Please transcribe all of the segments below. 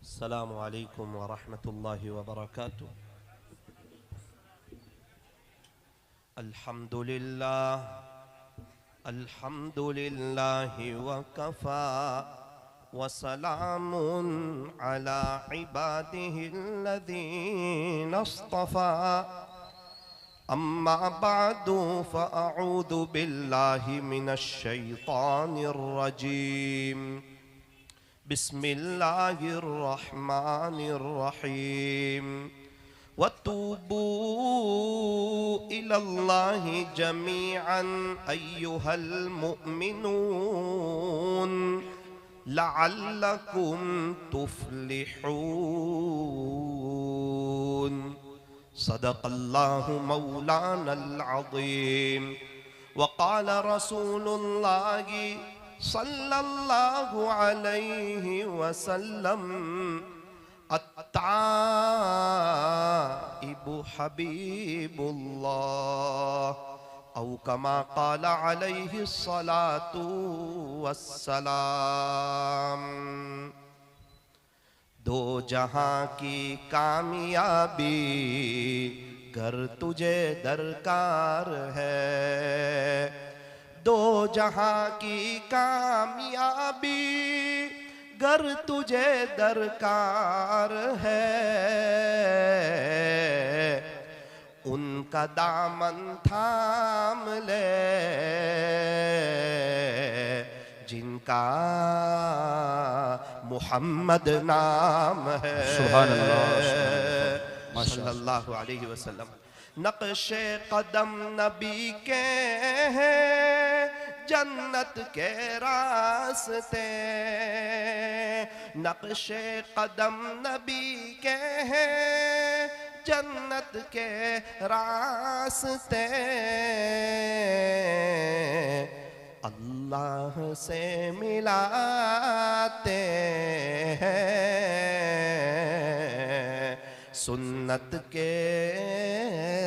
अस्सलामु अलैकुम व रहमतुल्लाहि व बरकातुहू। अल्हम्दुलिल्लाह अल्हम्दुलिल्लाहि व कफ़ा व सलामुन अला इबादिहिल्लज़ीना इस्तफ़ा। अम्मा बअदु फ़अऊज़ु बिल्लाहि मिनश शैतानिर रजीम। बिस्मिल्लाहिर्रहमानिर्रहीम। वतूबू इलल्लाहि जमीअन अय्युहल मुअमिनून लअल्लकुम तुफ्लिहून। सदक़ल्लाहु मौलानल अज़ीम। वक़ाल रसूलुल्लाहि सल्लल्लाहु अलैहि वसल्लम अत्ताइबु हबीबुल्लाह औ कमा क़ाल अलैहि सलातु वस्सलाम। दो जहां की कामयाबी गर तुझे दरकार है, दो जहां की कामयाबी गर तुझे दरकार है, उनका दामन थाम ले जिनका मुहम्मद नाम है। सुभान अल्लाह सल्लल्लाहु अलैहि वसल्लम। नक्शे कदम नबी के हैं जन्नत के रास्ते, नक्शे कदम नबी के हैं जन्नत के रास्ते। अल्लाह से मिलाते हैं सुन्नत के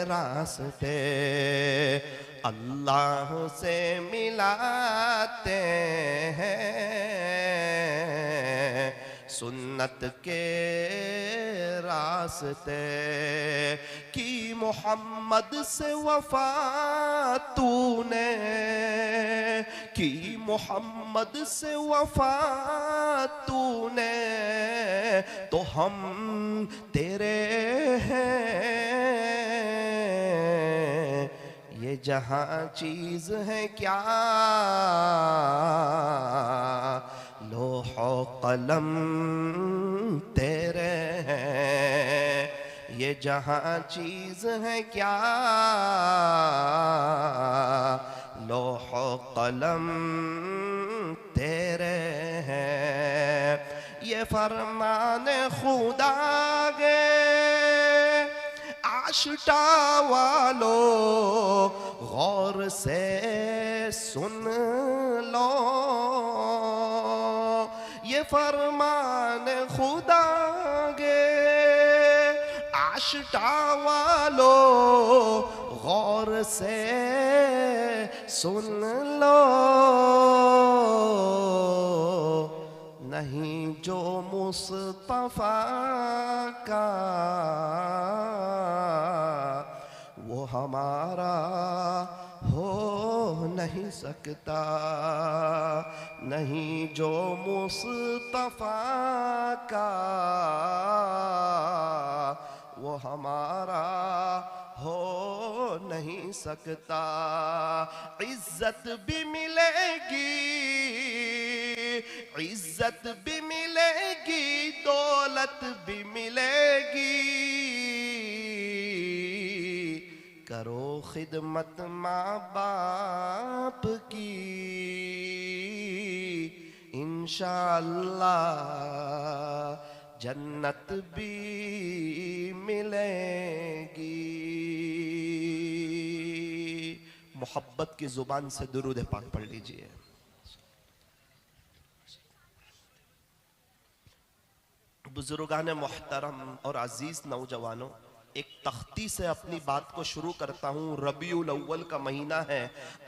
रास्ते, अल्लाह से मिलाते हैं सुन्नत के रास्ते। की मोहम्मद से वफा तूने, की मोहम्मद से वफा तूने, तो हम तेरे हैं। ये जहां चीज है क्या लोहो कलम तेरे हैं, ये जहां चीज है क्या लोहो कलम तेरे हैं। ये फरमान खुदा गे आशिटा वालो गौर से सुन लो, ये फरमान खुदा गे आशिटा वालो गौर से सुन लो। नहीं जो मुस्तफा का वो हमारा हो नहीं सकता, नहीं जो मुस्तफा का वो हमारा हो नहीं सकता। इज्जत भी मिलेगी, इज्जत भी मिलेगी, दौलत भी मिलेगी, करो खिदमत माँ बाप की इंशाअल्लाह जन्नत भी मिलेगी। मोहब्बत की जुबान से दुरूद पाक पढ़ लीजिए। बुजुर्गान मोहतरम और अजीज नौजवानों, एक तख्ती से अपनी बात को शुरू करता हूँ। रबीउल अव्वल का महीना है,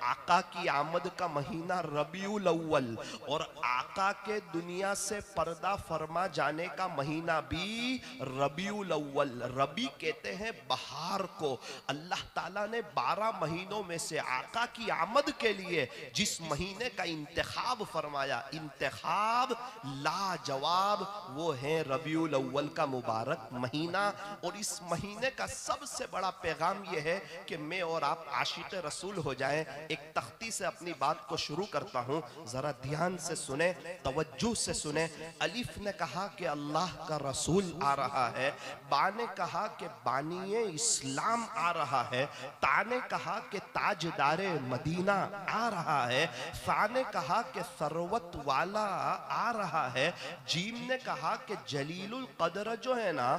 आका की आमद का महीना रबीउल अव्वल, और आका के दुनिया से पर्दा फरमा जाने का महीना भी रबीउल अव्वल। रबी कहते हैं बहार को। अल्लाह ताला ने 12 महीनों में से आका की आमद के लिए जिस महीने का इंतखाब फरमाया, इंतखाब लाजवाब, वो है रबीउल अव्वल का मुबारक महीना। और इस महीने का सबसे बड़ा पैगाम यह है कि मैं और आप आशिक रसूल हो जाएं। एक तख्ती से अपनी बात को शुरू करता हूं, जरा ध्यान से सुने, तवज्जो से सुने। अलिफ ने कहा कि अल्लाह का रसूल आ रहा है, बा ने कहा कि बानिए इस्लाम आ रहा है, ता ने कहा कि ताजदारे मदीना आ रहा है, सा ने कहा कि सरवत वाला आ रहा है, जीम ने कहा कि जलीलुल कदर जो है ना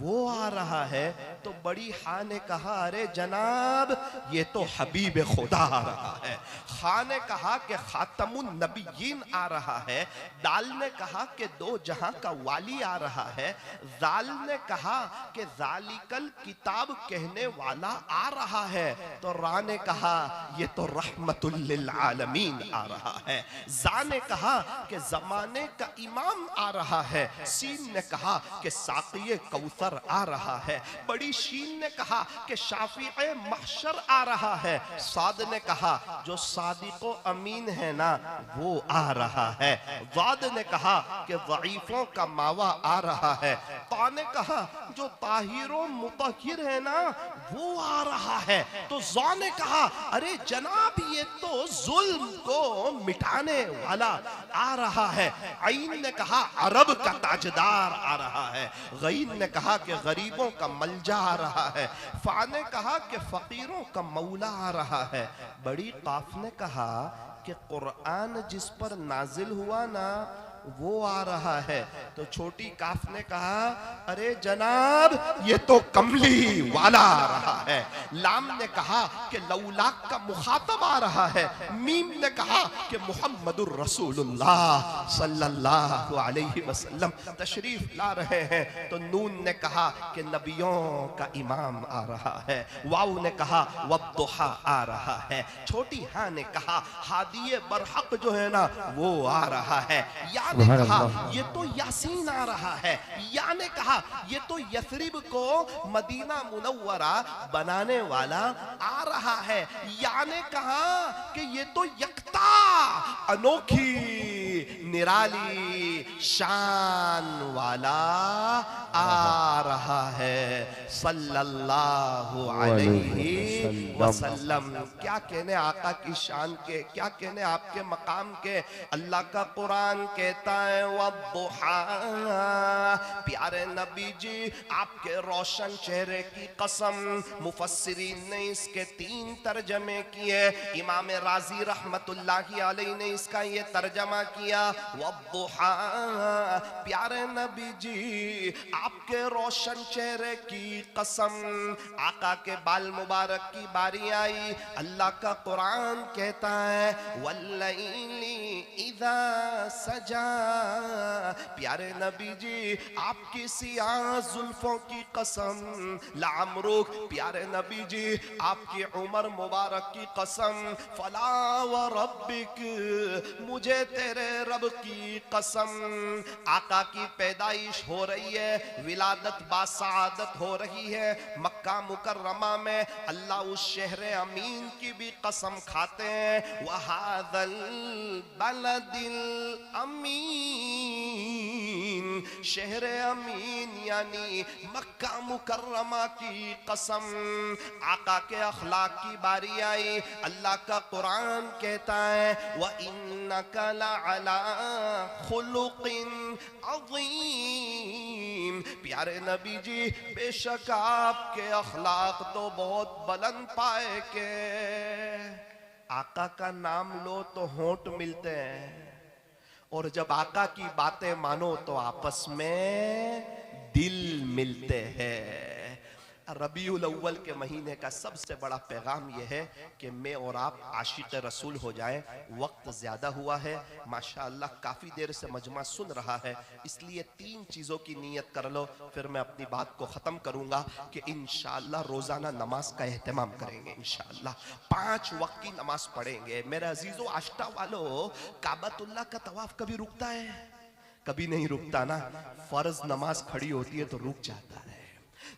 वो आ रहा है, तो बड़ी हा ने कहा अरे जनाब ये तो हबीब खुदा आ रहा है, खा ने कहा कि खातमुन नबीयीन आ रहा है, दाल ने कहा कि दो जहां का वाली आ रहा है, जाल ने कहा कि जालिकल किताब कहने वाला आ रहा है, तो रा ने कहा ये तो रहमतुल लिल आलमीन आ रहा है, जा ने कहा कि जमाने का इमाम आ रहा है, सीन ने कहा कि साक़िए कौसर आ रहा है, बड़ी शीन ने कहा कि शाफिए महशर आ रहा है, साद ने कहा जो सादिको अमीन है ना वो आ रहा है, वाद ने कहा कि ज़ईफों का मावा आ रहा है, ता ने कहा जो ताहिरो मुतहिर है ना वो आ रहा है, तो ज़ा ने कहा अरे जनाब ये तो जुल्म को मिटाने वाला आ रहा है, आइन ने कहा अरब का ताजदार आ रहा है, गईन ने कहा कि गरीबों का मलजा आ रहा है, फा ने कहा कि फकीरों का मौला आ रहा है, बड़ी काफ ने कहा कि कुरान जिस पर नाजिल हुआ ना वो आ रहा है, तो छोटी काफ ने कहा अरे जनाब ये तो कमली वाला आ रहा है, लाम ने कहा कि लौलाक का मुखातब आ रहा है, मीम ने कहा कि मुहम्मदुर रसूलुल्लाह सल्लल्लाहु अलैहि वसल्लम तशरीफ ला रहे हैं, तो नून ने कहा कि नबियों का इमाम आ रहा है, वाव ने कहा वद्दुहा आ रहा है, छोटी हा ने कहा हादिये बरहक जो है ना वो आ रहा है, या ने कहा ये तो यासीन आ रहा है, या ने कहा ये तो यथरिब को मदीना मुनव्वरा बनाने वाला आ रहा है, या ने कहा कि ये तो यकता अनोखी निराली शान वाला आ रहा है सल्लल्लाहु अलैहि वसल्लम। क्या कहने आका की शान के, क्या कहने आपके मकाम के। अल्लाह का कुरान कहता है वद्दुहा, प्यारे नबी जी आपके रोशन चेहरे की कसम। मुफस्सिरीन ने इसके 3 तर्जमे किए, इमाम राजी रहमतुल्लाहि अलैहि ने इसका ये तर्जमा किया वद्दुहा, प्यारे नबी जी आपके रोशन चेहरे की कसम। आका के बाल मुबारक की बारी आई, अल्लाह का कुरान कहता है वल्लैली इज़ा सजा, प्यारे नबी जी आपकी सियाह जुल्फों की कसम। लामरुक, प्यारे नबी जी आपकी उम्र मुबारक की कसम। फला व रब्बिक, मुझे तेरे रब की कसम। आका की पैदाइश हो रही है, विलादत बासादत हो रही है मक्का मुकर्रमा में। अल्लाह उस शहर अमीन की भी कसम खाते हैं, वहादल बलदिल अमीन, शहर अमीन यानी मक्का मुकर्रमा की कसम। आका के अखलाक की बारी आई, अल्लाह का कुरान कहता है व इन्नका लअला खुलुकिन अज़ीम, प्यारे नबी जी बेशक आपके अखलाक तो बहुत बुलंद पाए के। आका का नाम लो तो होंठ मिलते हैं, और जब आका की बातें मानो तो आपस में दिल मिलते हैं। रबीउल अव्वल के महीने का सबसे बड़ा पैगाम यह है कि मैं और आप आशिक रसूल हो जाएं। वक्त ज़्यादा हुआ है, माशाअल्लाह काफ़ी देर से मजमा सुन रहा है, इसलिए 3 चीज़ों की नीयत कर लो, फिर मैं अपनी बात को ख़त्म करूँगा कि इंशाअल्लाह रोज़ाना नमाज का एहतमाम करेंगे। इंशाअल्लाह 5 वक्त की नमाज पढ़ेंगे। मेरे अजीज़ों आष्टा वालों, काबतुल्लाह का तवाफ कभी रुकता है? कभी नहीं रुकता ना। फर्ज नमाज खड़ी होती है तो रुक जाता है।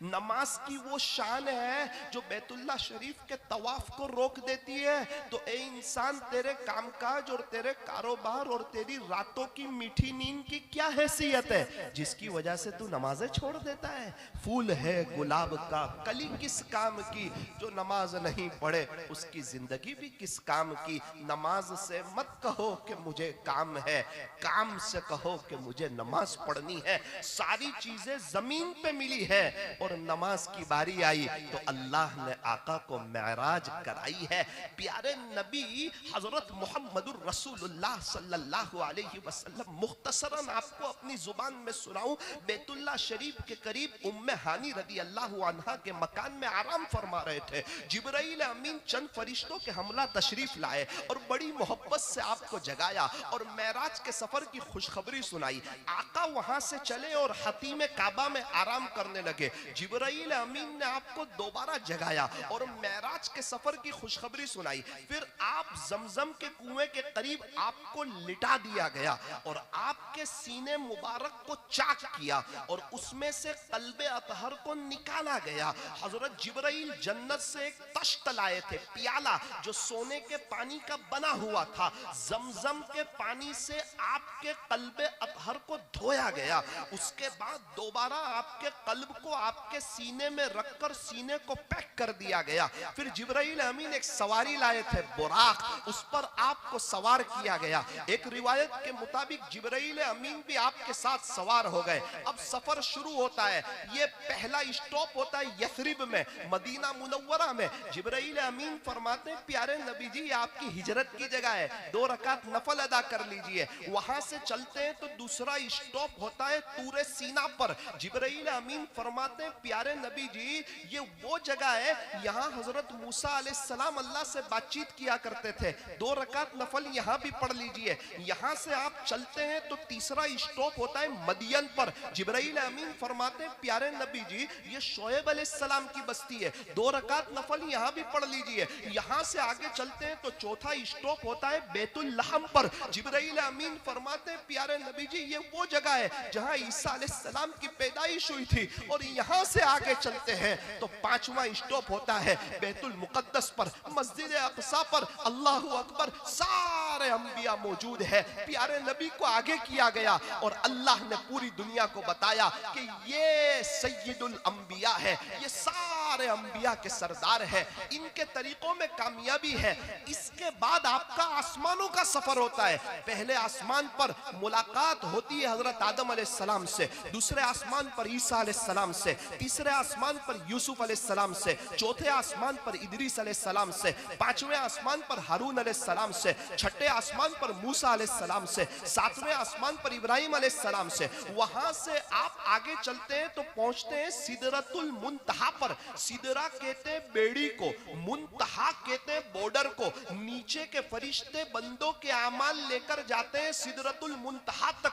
नमाज की वो शान है जो बैतुल्लाह शरीफ के तवाफ को रोक देती है। तो ए इंसान, तेरे कामकाज और तेरे कारोबार और तेरी रातों की मीठी नींद की क्या हैसियत है जिसकी वजह से तू नमाजें छोड़ देता है? फूल है गुलाब का, कली किस काम की, जो नमाज नहीं पढ़े उसकी जिंदगी भी किस काम की। नमाज से मत कहो कि मुझे काम है, काम से कहो कि मुझे नमाज पढ़नी है। सारी चीजें जमीन पे मिली है और नमाज की बारी आई तो अल्लाह ने आका को मेराज कराई है। प्यारे नबी हजरत मुहम्मदुर रसूलुल्लाह सल्लल्लाहु अलैहि वसल्लम, मुख्तसरन आपको अपनी जुबान में सुनाऊं, बैतुल्लाह शरीफ के करीब उम्मे हानी रदी अल्लाह अन्हा के मकान में आराम फरमा रहे थे। जिब्राइल अमीन चंद फरिश्तों के हमला तशरीफ लाए और बड़ी मोहब्बत से आपको जगाया और मेराज के सफर की खुशखबरी सुनाई। आका वहां से चले और हतीम काबा में आराम करने लगे। जिब्राइल अमीन ने आपको दोबारा जगाया और मेराज के सफर की खुशखबरी सुनाई। फिर आप जमजम के कुएं के करीब आपको लिटा दिया गया और आपके सीने मुबारक को चाक किया और उसमें से कल्बे अतहर को निकाला गया। हजरत जिब्राइल जन्नत से एक तश्त लाए थे, प्याला जो सोने के पानी का बना हुआ था। जमजम के पानी से आपके कल्बे अतहर को धोया गया। उसके बाद दोबारा आपके कल्ब को आपके सीने में रखकर सीने को पैक कर दिया गया। फिर जिब्राइल अमीन एक सवारी लाए थे, बुराक, उस पर आपको सवार किया गया। एक रिवायत के मुताबिक जिब्राइल अमीन भी आपके साथ सवार हो गए। अब सफर शुरू होता है। ये पहला स्टॉप होता है यथरिब में, मदीना मुनव्वरा में। जिब्राइल अमीन फरमाते हैं, प्यारे नबी जी आपकी हिजरत की जगह है, 2 रकात नफल अदा कर लीजिए। वहां से चलते हैं तो दूसरा स्टॉप होता है तूरे सीना पर। जिब्राइल अमीन फरमाते हैं, प्यारे नबी जी ये वो जगह है यहाँ हजरत मूसा अलैहिस्सलाम अल्लाह से बातचीत किया करते थे, 2 रकात नफल यहाँ भी पढ़ लीजिए। यहाँ से आप चलते हैं तो तीसरा स्टॉप होता है मदियन पर। जिब्राइल अमीन फरमाते हैं, प्यारे नबी जी ये शोएब अलैहिस्सलाम की बस्ती है, 2 रकात नफल यहाँ भी पढ़ लीजिए। यहाँ से आगे चलते हैं तो चौथा स्टॉप होता है बैतुल लहम पर। जिब्राइल अमीन फरमाते हैं, प्यारे नबी जी ये वो जगह है जहाँ ईसा अलैहिस्सलाम की पैदाइश हुई थी। और यहाँ से आगे चलते हैं तो 5वां स्टॉप होता है बैतुल मुकद्दस पर, मस्जिद अक़सा पर। अल्लाहु अकबर, सारे अंबिया मौजूद है। प्यारे नबी को आगे किया गया और अल्लाह ने पूरी दुनिया को बताया कि ये सय्यदुल अंबिया है, ये सारे अंबिया के सरदार है, इनके तरीकों में कामयाबी है। इसके बाद आपका आसमानों का सफर होता है। पहले आसमान पर मुलाकात होती है हजरत आदम अलैहिस्सलाम से, दूसरे आसमान पर ईसा अलैहिस्सलाम से, तीसरे आसमान पर यूसुफ अलैहिस्सलाम से, चौथे आसमान पर इदरीस अलैहिस्सलाम से, 5वें आसमान पर हारून अलैहिस्सलाम से, 6ठे आसमान पर मूसा अलैहिस्सलाम से, 7वें आसमान पर इब्राहिम अलैहिस्सलाम से। वहां से आप आगे चलते हैं तो पहुंचते हैं सिदरतुल मुंतहा पर। सिदरा कहते हैं बेड़ी को, मुंतहा कहते हैं बॉर्डर को। नीचे के फरिश्ते बंदों के आमाल लेकर जाते हैं सिदरतुल मुंतहा तक।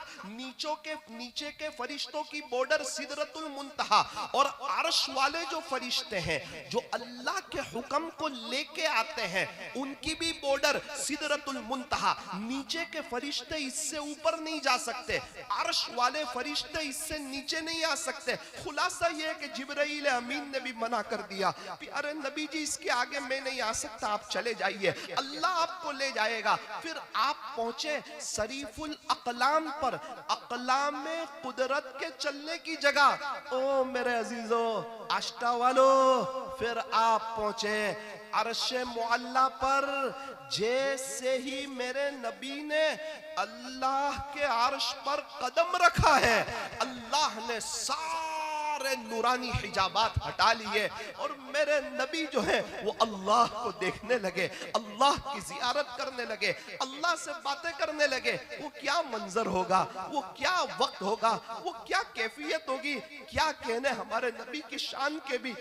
नीचे के फरिश्तों की बॉर्डर सिदरतुल मुंतहा। और अर्श वाले जो फरिश्ते हैं जो अल्लाह के हुक्म को लेके आते हैं उनकी भी बॉर्डर सिदरतुल मुंतहा। नीचे के फरिश्ते इससे ऊपर नहीं जा सकते, अर्श वाले फरिश्ते इससे नीचे नहीं आ सकते। खुलासा यह है कि जिब्राइल अमीन ने भी मना कर दिया, प्यारे नबी जी इसके आगे मैं नहीं आ सकता, आप चले जाइए, अल्लाह आपको ले जाएगा। फिर आप पहुंचे शरीफुल अकलाम पर, अकलाम में कुदरत के चलने की जगह। ओ मेरे अजीजों आष्टा वालों, फिर आप पहुंचे अर्शे मुअल्ला पर। जैसे ही मेरे नबी ने अल्लाह के अर्श पर कदम रखा है, अल्लाह ने सारे सारे नूरानी हिजाबात हटा लिए और मेरे नबी जो है वो अल्लाह को देखने लगे, अल्लाह की जियारत करने लगे, अल्लाह से बातें करने लगे। वो क्या मंजर होगा, वो क्या वक्त होगा, वो क्या कैफियत होगी, क्या कहने हमारे नबी की शान के भी।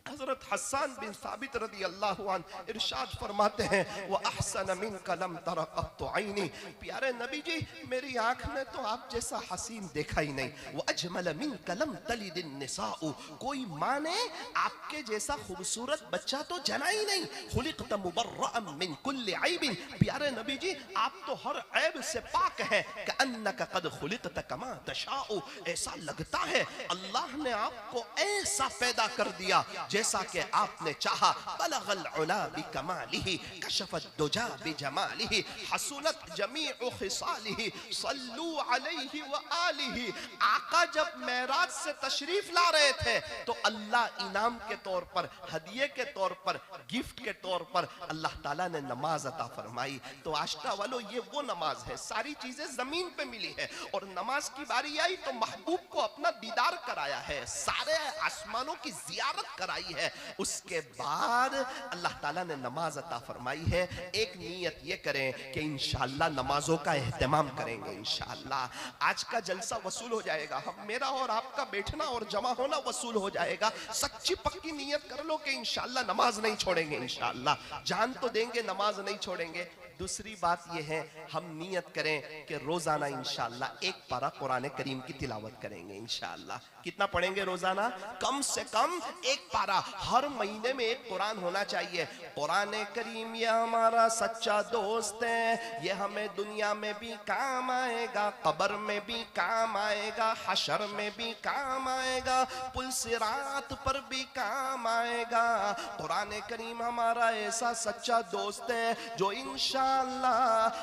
हजरत हसन बिन साबित रदी अल्लाह अन्हु इरशाद फरमाते हैं, वो अहसन मिन कलम तरक़त ऐनी, प्यारे नबी जी मेरी आंख ने तो आप जैसा हसीन देखा ही नहीं। वो अजमल मिन कलम तलिदिन निसाउ, कोई माँ ने आपके जैसा खूबसूरत बच्चा तो जना ही नहीं। खुलिक़त मुबर्रअन मिन कुल्लि ऐबिन, प्यारे नबी जी आप तो हर ऐब से पाक हैं। कअन्नक क़द खुलिक़त कमा तशाउ, ऐसा लगता है अल्लाह ने आपको ऐसा पैदा कर दिया जैसा कि आपने चाहा। बलगल उला बिकमालिही कशफत दुजा बिजमालिही हसनत जमीउ खिसालिही सल्लू अलैहि व आलिही। आका जब मेराज से तशरीफ ला रहे थे तो अल्लाह इनाम के तौर पर, हदिये के तौर पर, गिफ्ट के तौर पर अल्लाह ताला ने नमाज अता फरमाई। तो आश्का वालों ये वो नमाज है, सारी चीजें जमीन पे मिली है और नमाज की बारी आई तो महबूब को अपना दीदार कराया है, सारे आसमानों की जियारत कराई है। उसके बाद अल्लाह ताला ने नमाज अता फरमाई है। एक नीयत ये करें कि इंशाअल्लाह नमाजों का एहतमाम करेंगे, इंशाअल्लाह आज का जलसा वसूल हो जाएगा, हम मेरा और आपका बैठना और जमा होना वसूल हो जाएगा। सच्ची पक्की नीयत कर लो कि इंशाअल्लाह नमाज नहीं छोड़ेंगे, इंशाअल्लाह जान तो देंगे नमाज नहीं छोड़ेंगे। दूसरी बात यह है हम नीयत करें कि रोजाना इंशाअल्लाह एक पारा कुरान करीम की तिलावत करेंगे इंशाअल्लाह। कितना पढ़ेंगे रोजाना? कम से कम एक पारा। हर महीने में एक कुरान होना चाहिए। कुरान करीम ये हमारा सच्चा दोस्त है, ये हमें दुनिया में भी काम आएगा, कब्र में भी काम आएगा, हशर में भी काम आएगा, पुल सिरात पर भी काम आएगा। कुरान करीम हमारा ऐसा सच्चा दोस्त है जो इंशाअल्लाह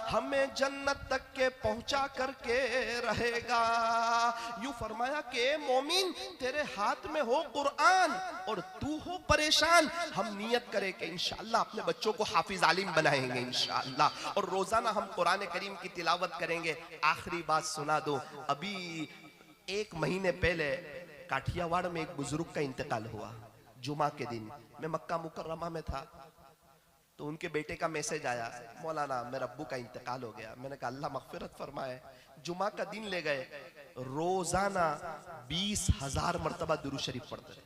हमें जन्नत तक के पहुंचा करके रहेगा। यूं फरमाया कि मोमिन तेरे हाथ में हो कुरान और तू हो परेशान। हम नियत करें कि इंशाअल्लाह अपने बच्चों को हाफिज आलिम बनाएंगे इंशाअल्लाह और रोजाना हम कुरान करीम की तिलावत करेंगे। आखिरी बात सुना दो, अभी एक महीने पहले काठियावाड़ में एक बुजुर्ग का इंतकाल हुआ। जुमा के दिन मैं मक्का मुकर्रमा में था तो उनके बेटे का मैसेज आया, मौलाना मेरे अब्बू का इंतकाल हो गया। मैंने कहा अल्लाह मगफिरत फरमाए। जुमा का दिन ले गए, रोजाना 20,000 मरतबा दुरूद शरीफ पढ़ते रहे,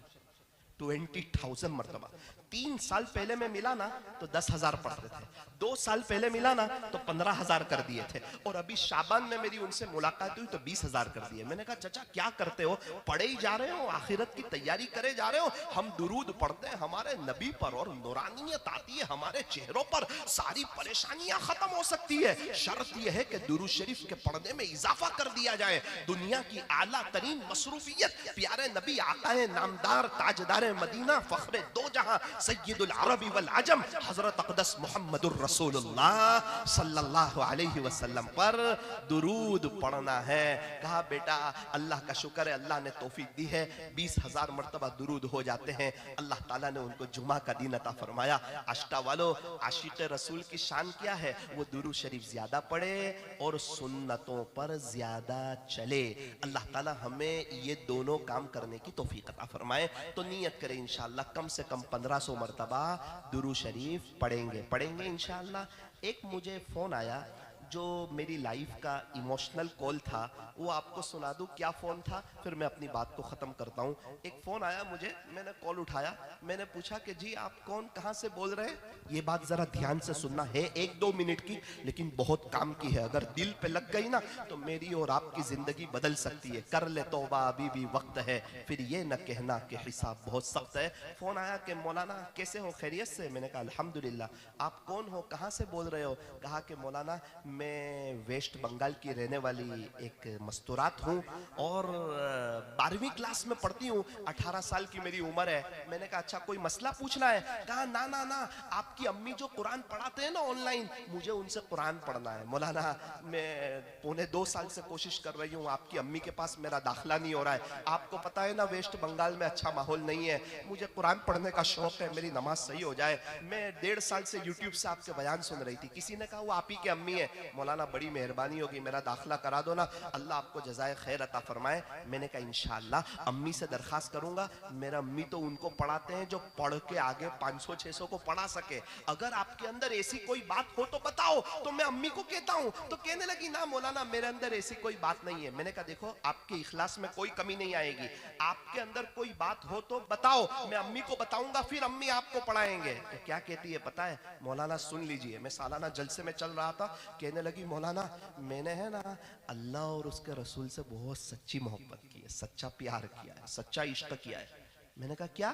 20,000 मरतबा। 3 साल पहले मैं मिला ना तो 10,000 पढ़ते थे, 2 साल पहले मिला ना तो 15,000 कर दिए थे और अभी शाबान में मेरी उनसे मुलाकात हुई तो 20,000 कर दिए। मैंने कहा चाचा क्या करते हो? पढ़े ही जा रहे हो, आखिरत की तैयारी करे जा रहे हो। हम दुरूद पढ़ते हैं हमारे नबी पर और नूरानियत आती है हमारे चेहरों पर, सारी परेशानियां खत्म हो सकती है। शर्त यह है कि दुरूद शरीफ के पढ़ने में इजाफा कर दिया जाए। दुनिया की आला तरीन मसरूफियत प्यारे नबी आका है, नामदार ताजदार मदीना, फख्रे दो जहां, सय्यदुल अरबी वल अजम, हजरत अक़दस मुहम्मदुर रसूलुल्लाह सल्लल्लाहु अलैहि वसल्लम पर दुरूद पढ़ना है। कहा बेटा अल्लाह का शुक्र है, अल्लाह ने तौफीक दी है, 20,000 मरतबा दुरूद हो जाते हैं। अल्लाह ताला ने उनको जुमा का दिन अता फरमाया। आशिका वालों, आशिक रसूल की शान क्या है? वो दुरूद शरीफ ज्यादा पढ़े और सुन्नतों पर ज्यादा चले। अल्लाह ताला हमें ये दोनों काम करने की तौफीक अता फरमाए। तो नियत करें इंशाअल्लाह कम से कम 1500 मरतबा दुरूद शरीफ पढ़ेंगे इंशाअल्लाह। एक मुझे फोन आया जो मेरी लाइफ का इमोशनल कॉल था, वो आपको सुना दूं। क्या फोन था फिर मैं अपनी बात को खत्म करता हूँ। एक फोन आया मुझे, मैंने कॉल उठाया, मैंने पूछा कि जी आप कौन, कहाँ से बोल रहे हैं? ये बात जरा ध्यान से सुनना है, 1-2 मिनट की लेकिन बहुत काम की है। अगर दिल पे लग गई ना तो मेरी और आपकी जिंदगी बदल सकती है। कर ले तौबा अभी भी वक्त है, फिर ये न कहना कि हिसाब बहुत सख्त है। फोन आया कि मौलाना कैसे हो, खैरियत से? मैंने कहा अल्हम्दुलिल्लाह। आप कौन हो, कहाँ से बोल रहे हो? कहा कि मौलाना मैं वेस्ट बंगाल की रहने वाली एक मस्तूरात हूँ और 12वीं क्लास में पढ़ती हूँ, 18 साल की मेरी उम्र है। मैंने कहा अच्छा कोई मसला पूछना है? कहा ना ना ना, आपकी अम्मी जो कुरान पढ़ाते हैं ना ऑनलाइन, मुझे उनसे कुरान पढ़ना है। मौलाना मैं 1.25 साल से कोशिश कर रही हूँ, आपकी अम्मी के पास मेरा दाखिला नहीं हो रहा है। आपको पता है ना वेस्ट बंगाल में अच्छा माहौल नहीं है, मुझे कुरान पढ़ने का शौक है, मेरी नमाज सही हो जाए। मैं 1.5 साल से यूट्यूब से आपके बयान सुन रही थी, किसी ने कहा वो आप ही की अम्मी है। मौलाना बड़ी मेहरबानी होगी, मेरा दाखिला करा दो ना, अल्लाह आपको जज़ाए खैर अता फरमाए। मैंने कहा इंशाअल्लाह इंशाअल्लाह अम्मी से दरखास्त करूंगा, मेरा अम्मी तो उनको पढ़ाते हैं जो पढ़ के आगे 500-600 को पढ़ा सके। अगर आपके अंदर ऐसी कोई बात हो तो बताओ, तो मैं अम्मी को कहता हूं। तो कहने लगी ना मौलाना मेरे अंदर ऐसी कोई बात नहीं है। मैंने कहा देखो आपके इखलास में कोई कमी नहीं आएगी, आपके अंदर कोई बात हो तो बताओ, मैं अम्मी को बताऊंगा, फिर अम्मी आपको पढ़ाएंगे। तो क्या कहती है पता है मौलाना, सुन लीजिए, मैं सालाना जलसे में चल रहा था, कहने लगी मौलाना मैंने है ना अल्लाह और उसके रसूल से बहुत सच्ची मोहब्बत की है, सच्चा प्यार किया है, सच्चा इश्क किया है। मैंने कहा क्या?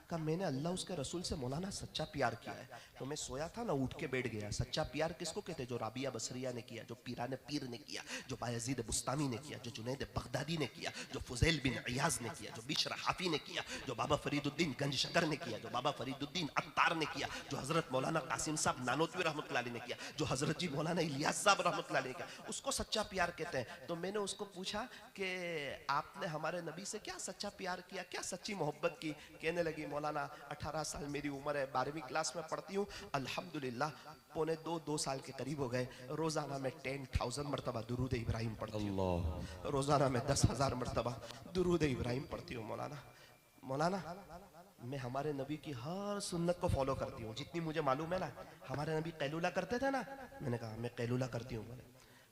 कहा मैंने अल्लाह उसके रसूल से मौलाना सच्चा प्यार किया है। तो मैं सोया था ना, उठ के बैठ गया। सच्चा प्यार किसको कहते हैं? जो राबिया बसरिया ने किया, जो पीराने पीर ने किया, जो बायजीद बुस्तामी ने किया, जो जुनैद बगदादी ने किया, जो फुजैल बिन इयाज ने किया, जो बिश्र हाफी ने किया, जो बाबा फरीदुद्दीन गंजशकर ने किया, जो बाबा फरीदुद्दीन अत्तार ने किया, जो हजरत मौलाना कासिम साहब नानोतवी रहमतुल्लाह अलैह ने किया, जो हजरत जी मौलाना इलियास साहब रहमतुल्लाह अलैह ने किया, उसको सच्चा प्यार कहते हैं। तो मैंने उसको पूछा कि आपने हमारे नबी से क्या सच्चा प्यार किया, क्या सच्ची मोहब्बत की? कहने लगी मौलाना 18 साल मेरी उम्र है, 12वीं क्लास में पढ़ती हूँ, अल्हम्दुलिल्लाह पौने 2 साल के करीब हो गए। रोजाना में 10,000 मरतबा दुरूद इब्राहिम पढ़ती हूँ, रोजाना में 10,000 मरतबा दुरूद इब्राहिम पढ़ती हूँ। मौलाना मैं हमारे नबी की हर सुन्नत को फॉलो करती हूँ जितनी मुझे मालूम है ना। हमारे नबी कैलूला करते थे ना। मैंने कहा मैं कैलूला करती हूँ। बोले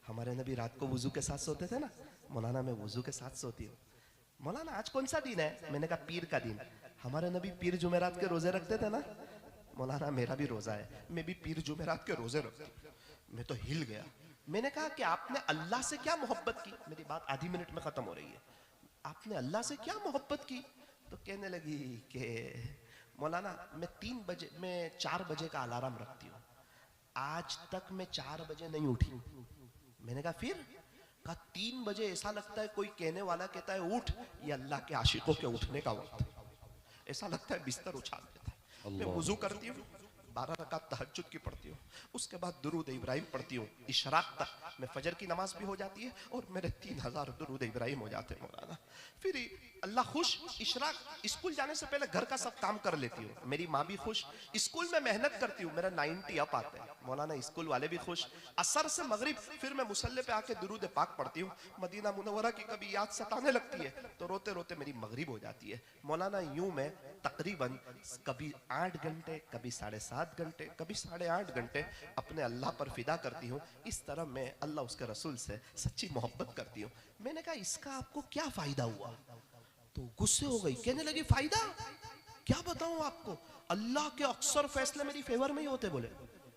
हमारे नबी रात को वुजू के साथ सोते थे ना। मौलाना मैं वुजू के साथ सोती हूँ। मौलाना आज कौन सा दिन है? मैंने कहा पीर का दिन। हमारे नबी पीर जुमेरात के रोजे रखते थे ना। मौलाना मेरा भी रोजा है, मैं भी पीर जुमेरात के रोजे रखती हूँ। मैं तो हिल गया। मैंने कहा कि आपने अल्लाह से क्या मोहब्बत की? मेरी बात आधी मिनट में खत्म हो रही है। आपने अल्लाह से क्या मोहब्बत की? तो कहने लगी कि मौलाना मैं 4 बजे का अलार्म रखती हूँ, आज तक मैं 4 बजे नहीं उठी। मैंने कहा फिर? कहा 3 बजे ऐसा लगता है कोई कहने वाला कहता है उठ, ये अल्लाह के आशिकों के उठने का वक्त। ऐसा लगता है बिस्तर उछाल देता है। मैं वुजू करती हूँ, 12 रकात तहज्जुद की पढ़ती हूँ, उसके बाद दुरूद इब्राहिम पढ़ती हूँ। इशराक तक मैं फजर की नमाज भी हो जाती है और मेरे 3000 दुरूद इब्राहिम हो जाते हैं मौलाना। फिर अल्लाह खुश, इशराक स्कूल जाने से पहले घर का सब काम कर लेती हूँ, मेरी माँ भी खुश, स्कूल में मेहनत करती हूँ, मेरा 90 अप आते हैं मौलाना, स्कूल वाले भी खुश। असर से मगरिब फिर मैं मुसल्ले पे आके दुरूद पाक पढ़ती हूँ। मदीना मुनव्वरा की कभी याद सताने लगती है तो रोते रोते मेरी मगरिब हो जाती है मौलाना। यूं मैं तकरीबन कभी 8 घंटे, कभी 7.5 घंटे, कभी 8.5 घंटे अपने अल्लाह पर फिदा करती हूँ। इस तरह मैं अल्लाह उसके रसूल से सच्ची मोहब्बत करती हूँ। मैंने कहा इसका आपको क्या फायदा हुआ? तो गुस्से हो गई, कहने लगी फायदा क्या बताऊं आपको, अल्लाह के अक्सर फैसले मेरी फेवर में ही होते। बोले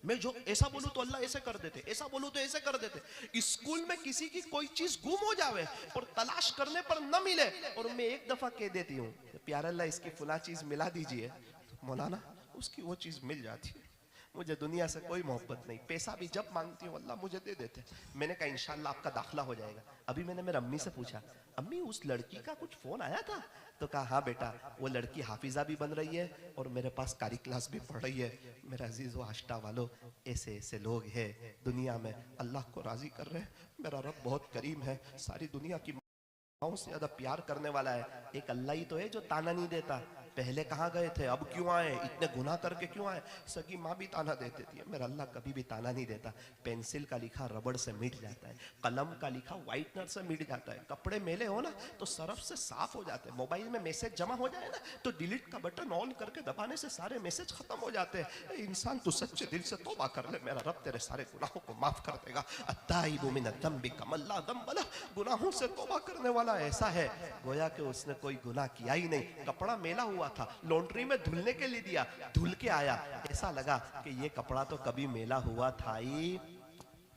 मैं जो ऐसा बोलूं तो अल्लाह ऐसे कर देते, ऐसा बोलूं तो ऐसे कर देते। स्कूल में किसी की कोई चीज गुम हो जावे और तलाश करने पर न मिले और मैं एक दफा कह देती हूँ प्यारे अल्लाह इसकी फुला चीज मिला दीजिए, तो मौलाना उसकी वो चीज मिल जाती है। मुझे दुनिया से कोई मोहब्बत नहीं, पैसा भी जब मांगती हूँ अल्लाह मुझे दे देते। मैंने कहा इंशाल्लाह आपका दाखिला हो जाएगा। अभी मैंने मेरी अम्मी से पूछा, अम्मी उस लड़की का कुछ फोन आया था? तो कहा हाँ बेटा, वो लड़की हाफिजा भी बन रही है और मेरे पास कारी क्लास भी पढ़ रही है। मेरा अजीज व आश्ता वालों, ऐसे ऐसे लोग हैं दुनिया में, अल्लाह को राजी कर रहे हैं। मेरा रब बहुत करीम है, सारी दुनिया की माओ से ज्यादा प्यार करने वाला है। एक अल्लाह ही तो है जो ताना नहीं देता। पहले कहाँ गए थे, अब क्यों आए, इतने गुनाह करके क्यों आए? सगी माँ भी ताना दे देती है, मेरा अल्लाह कभी भी ताना नहीं देता। पेंसिल का लिखा रबड़ से मिट जाता है, कलम का लिखा व्हाइटनर से मिट जाता है, कपड़े मेले हो ना तो सरफ से साफ हो जाते हैं, मोबाइल में मैसेज जमा हो जाए ना तो डिलीट का बटन ऑन करके दबाने से सारे मैसेज खत्म हो जाते हैं। इंसान तू सच्चे दिल से तौबा कर ले, मेरा रब तेरे सारे गुनाहों को माफ कर देगा। अत्ताइबु मिनद्दम्बि कमल्ला दम्बला, गुनाहों से तौबा करने वाला ऐसा है गोया कि उसने कोई गुनाह किया ही नहीं। कपड़ा मेला हुआ था, लॉन्ड्री में धुलने के लिए दिया, धुल के आया, ऐसा लगा कि ये कपड़ा तो कभी मेला हुआ था ही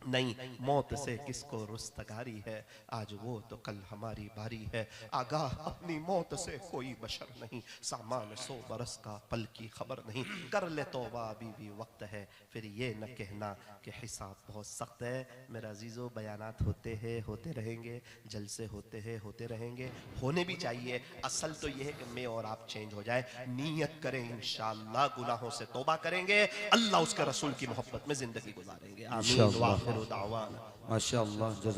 नहीं। मौत से किसको रुस्तगारी है, आज वो तो कल हमारी बारी है। आगाह अपनी मौत से कोई बशर नहीं, सामान 100 बरस का पल की खबर नहीं। कर ले तौबा अभी भी वक्त है, फिर ये न कहना कि हिसाब बहुत सख्त है। मेरा अजीजों बयानात होते हैं, होते रहेंगे, जलसे होते हैं, होते रहेंगे, होने भी चाहिए। असल तो ये है कि मैं और आप चेंज हो जाए, नीयत करें इंशाअल्लाह गुनाहों से तौबा करेंगे, अल्लाह उसके रसूल की मोहब्बत में जिंदगी गुजारेंगे। आमीन। माशाअल्लाह।